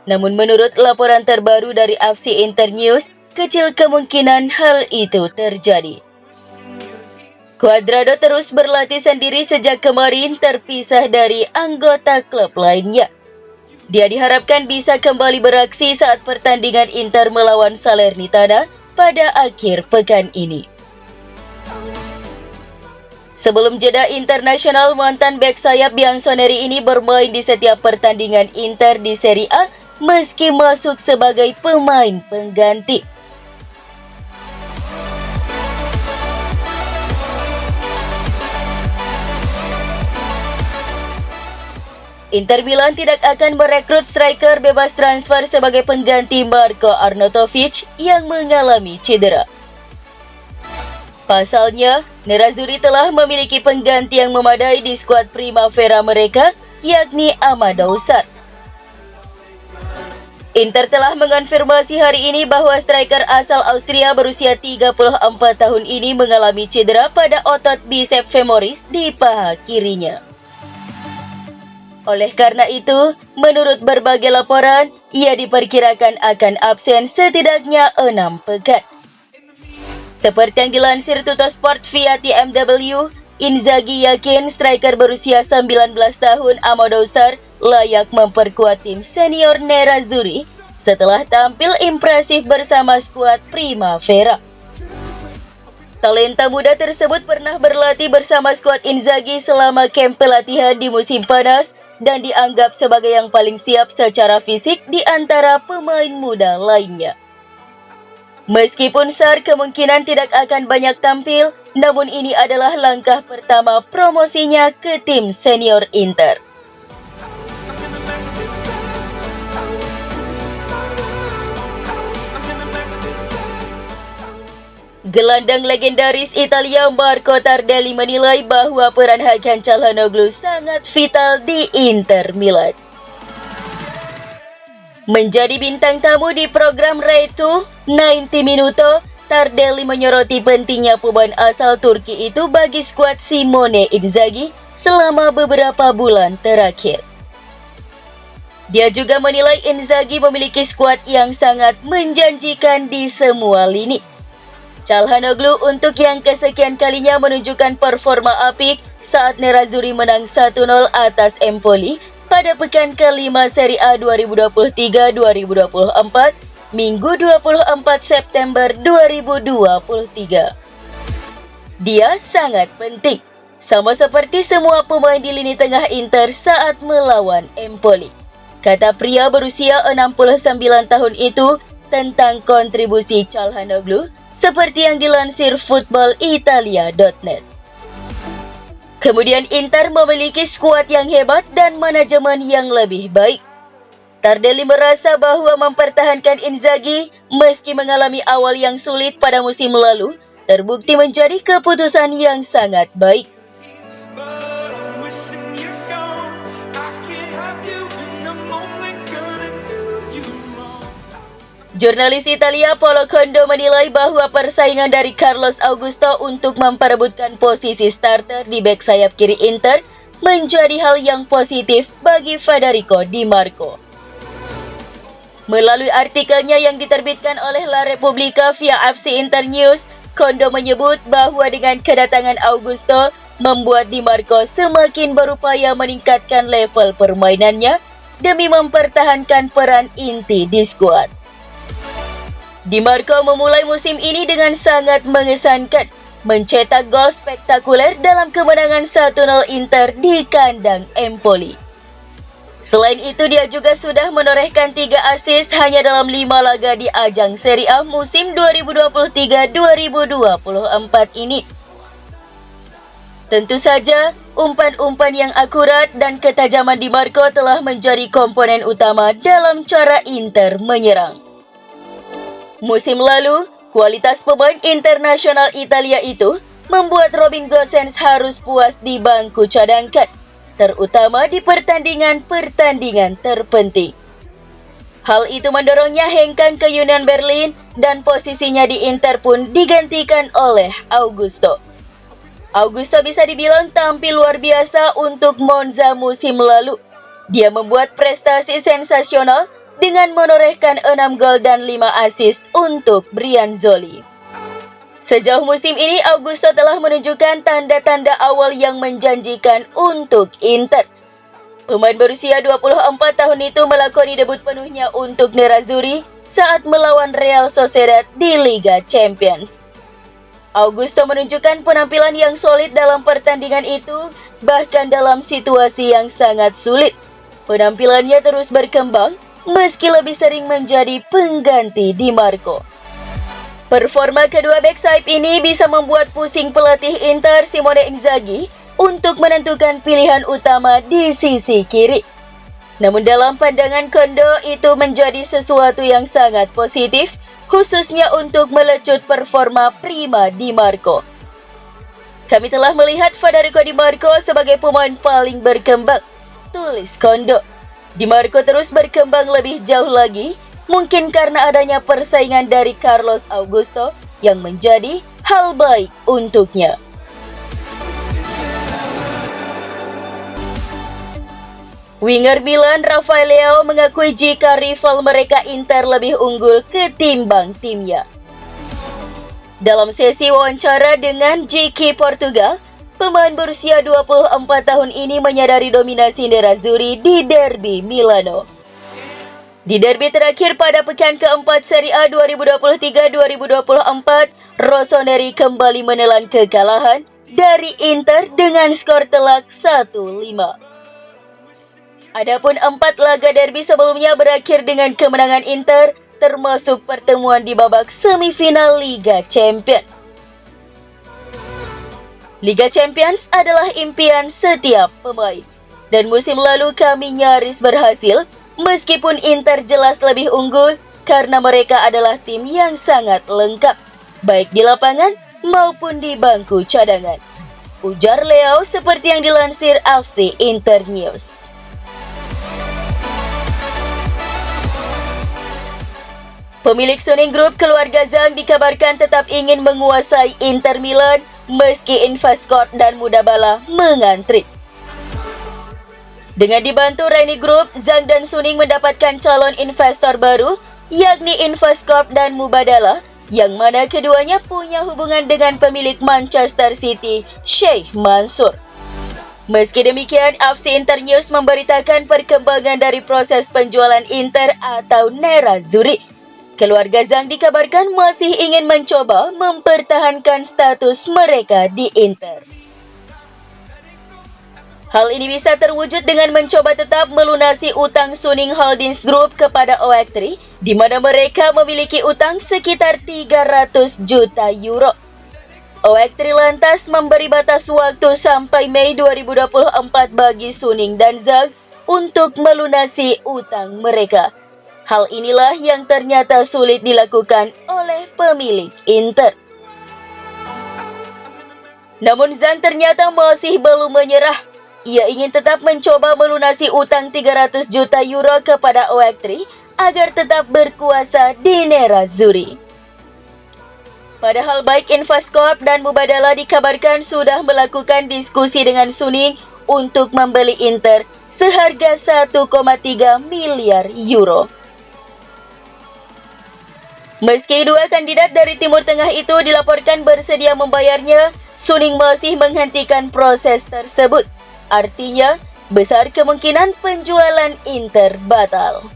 Namun menurut laporan terbaru dari FC Internews, kecil kemungkinan hal itu terjadi. Cuadrado terus berlatih sendiri sejak kemarin terpisah dari anggota klub lainnya. Dia diharapkan bisa kembali beraksi saat pertandingan Inter melawan Salernitana pada akhir pekan ini. Sebelum jeda internasional, mantan bek sayap Bianconeri ini bermain di setiap pertandingan Inter di Serie A meski masuk sebagai pemain pengganti. Inter Milan tidak akan merekrut striker bebas transfer sebagai pengganti Marko Arnautovic yang mengalami cedera. Pasalnya, Nerazzurri telah memiliki pengganti yang memadai di skuad Primavera mereka, yakni Amadou Sarr. Inter telah mengonfirmasi hari ini bahwa striker asal Austria berusia 34 tahun ini mengalami cedera pada otot bisep femoris di paha kirinya. Oleh karena itu, menurut berbagai laporan, ia diperkirakan akan absen setidaknya 6 pekan. Seperti yang dilansir Tuttosport via TMW, Inzaghi yakin striker berusia 19 tahun Amadou Sarr layak memperkuat tim senior Nerazzurri setelah tampil impresif bersama skuad Primavera. Talenta muda tersebut pernah berlatih bersama skuad Inzaghi selama kamp pelatihan di musim panas dan dianggap sebagai yang paling siap secara fisik di antara pemain muda lainnya. Meskipun Sarr kemungkinan tidak akan banyak tampil, namun ini adalah langkah pertama promosinya ke tim senior Inter. Gelandang legendaris Italia Marco Tardelli menilai bahwa peran Hakan Calhanoglu sangat vital di Inter Milan. Menjadi bintang tamu di program Retu 90 Minuto, Tardelli menyoroti pentingnya pemain asal Turki itu bagi skuad Simone Inzaghi selama beberapa bulan terakhir. Dia juga menilai Inzaghi memiliki skuad yang sangat menjanjikan di semua lini. Calhanoglu untuk yang kesekian kalinya menunjukkan performa apik saat Nerazzurri menang 1-0 atas Empoli pada pekan kelima Serie A 2023-2024, Minggu 24 September 2023. Dia sangat penting, sama seperti semua pemain di lini tengah Inter saat melawan Empoli, kata pria berusia 69 tahun itu tentang kontribusi Calhanoglu seperti yang dilansir footballitalia.net. Kemudian Inter memiliki skuad yang hebat dan manajemen yang lebih baik. Tardelli merasa bahwa mempertahankan Inzaghi meski mengalami awal yang sulit pada musim lalu terbukti menjadi keputusan yang sangat baik. Jurnalis Italia Paolo Condo menilai bahwa persaingan dari Carlos Augusto untuk memperebutkan posisi starter di bek sayap kiri Inter menjadi hal yang positif bagi Federico Di Marco. Melalui artikelnya yang diterbitkan oleh La Repubblica via FC Internews, Condo menyebut bahwa dengan kedatangan Augusto membuat Di Marco semakin berupaya meningkatkan level permainannya demi mempertahankan peran inti di skuad. Di Marco memulai musim ini dengan sangat mengesankan, mencetak gol spektakuler dalam kemenangan 1-0 Inter di kandang Empoli. Selain itu, dia juga sudah menorehkan 3 assist hanya dalam 5 laga di ajang Serie A musim 2023-2024 ini. Tentu saja, umpan-umpan yang akurat dan ketajaman Di Marco telah menjadi komponen utama dalam cara Inter menyerang. Musim lalu, kualitas pemain internasional Italia itu membuat Robin Gosens harus puas di bangku cadangan, terutama di pertandingan-pertandingan terpenting. Hal itu mendorongnya hengkang ke Union Berlin dan posisinya di Inter pun digantikan oleh Augusto. Augusto bisa dibilang tampil luar biasa untuk Monza musim lalu. Dia membuat prestasi sensasional dengan menorehkan 6 gol dan 5 assist untuk Brianzoli. Sejauh musim ini, Augusto telah menunjukkan tanda-tanda awal yang menjanjikan untuk Inter. Pemain berusia 24 tahun itu melakoni debut penuhnya untuk Nerazzurri saat melawan Real Sociedad di Liga Champions. Augusto menunjukkan penampilan yang solid dalam pertandingan itu, bahkan dalam situasi yang sangat sulit. Penampilannya terus berkembang, meski lebih sering menjadi pengganti Di Marco. Performa kedua bek sayap ini bisa membuat pusing pelatih Inter Simone Inzaghi untuk menentukan pilihan utama di sisi kiri. Namun dalam pandangan Kondo itu menjadi sesuatu yang sangat positif, khususnya untuk melecut performa prima Di Marco. Kami telah melihat Federico Di Marco sebagai pemain paling berkembang, tulis Kondo. Di Marco terus berkembang lebih jauh lagi, mungkin karena adanya persaingan dari Carlos Augusto yang menjadi hal baik untuknya. Winger Milan Rafael Leao mengakui jika rival mereka Inter lebih unggul ketimbang timnya. Dalam sesi wawancara dengan GQ Portugal, pemain berusia 24 tahun ini menyadari dominasi Nerazzurri di derby Milano. Di derby terakhir pada pekan keempat Serie A 2023-2024, Rossoneri kembali menelan kekalahan dari Inter dengan skor telak 1-5. Adapun 4 laga derby sebelumnya berakhir dengan kemenangan Inter, termasuk pertemuan di babak semifinal Liga Champions. Liga Champions adalah impian setiap pemain, dan musim lalu kami nyaris berhasil, meskipun Inter jelas lebih unggul karena mereka adalah tim yang sangat lengkap, baik di lapangan maupun di bangku cadangan, ujar Leao seperti yang dilansir FC Inter News. Pemilik Suning Group keluarga Zhang dikabarkan tetap ingin menguasai Inter Milan meski Investcorp dan Mudabala mengantri. Dengan dibantu Reini Group, Zhang dan Suning mendapatkan calon investor baru, yakni Investcorp dan Mubadala, yang mana keduanya punya hubungan dengan pemilik Manchester City, Sheikh Mansour. Meski demikian, FC Inter News memberitakan perkembangan dari proses penjualan Inter atau Nerazzurri. Keluarga Zhang dikabarkan masih ingin mencoba mempertahankan status mereka di Inter. Hal ini bisa terwujud dengan mencoba tetap melunasi utang Suning Holdings Group kepada Oaktree, di mana mereka memiliki utang sekitar 300 juta euro. Oaktree lantas memberi batas waktu sampai Mei 2024 bagi Suning dan Zhang untuk melunasi utang mereka. Hal inilah yang ternyata sulit dilakukan oleh pemilik Inter. Namun Zhang ternyata masih belum menyerah. Ia ingin tetap mencoba melunasi utang 300 juta euro kepada Oaktree agar tetap berkuasa di Nerazzurri. Padahal baik Investcorp dan Mubadala dikabarkan sudah melakukan diskusi dengan Suning untuk membeli Inter seharga 1,3 miliar euro. Meski dua kandidat dari Timur Tengah itu dilaporkan bersedia membayarnya, Suning masih menghentikan proses tersebut. Artinya, besar kemungkinan penjualan Inter batal.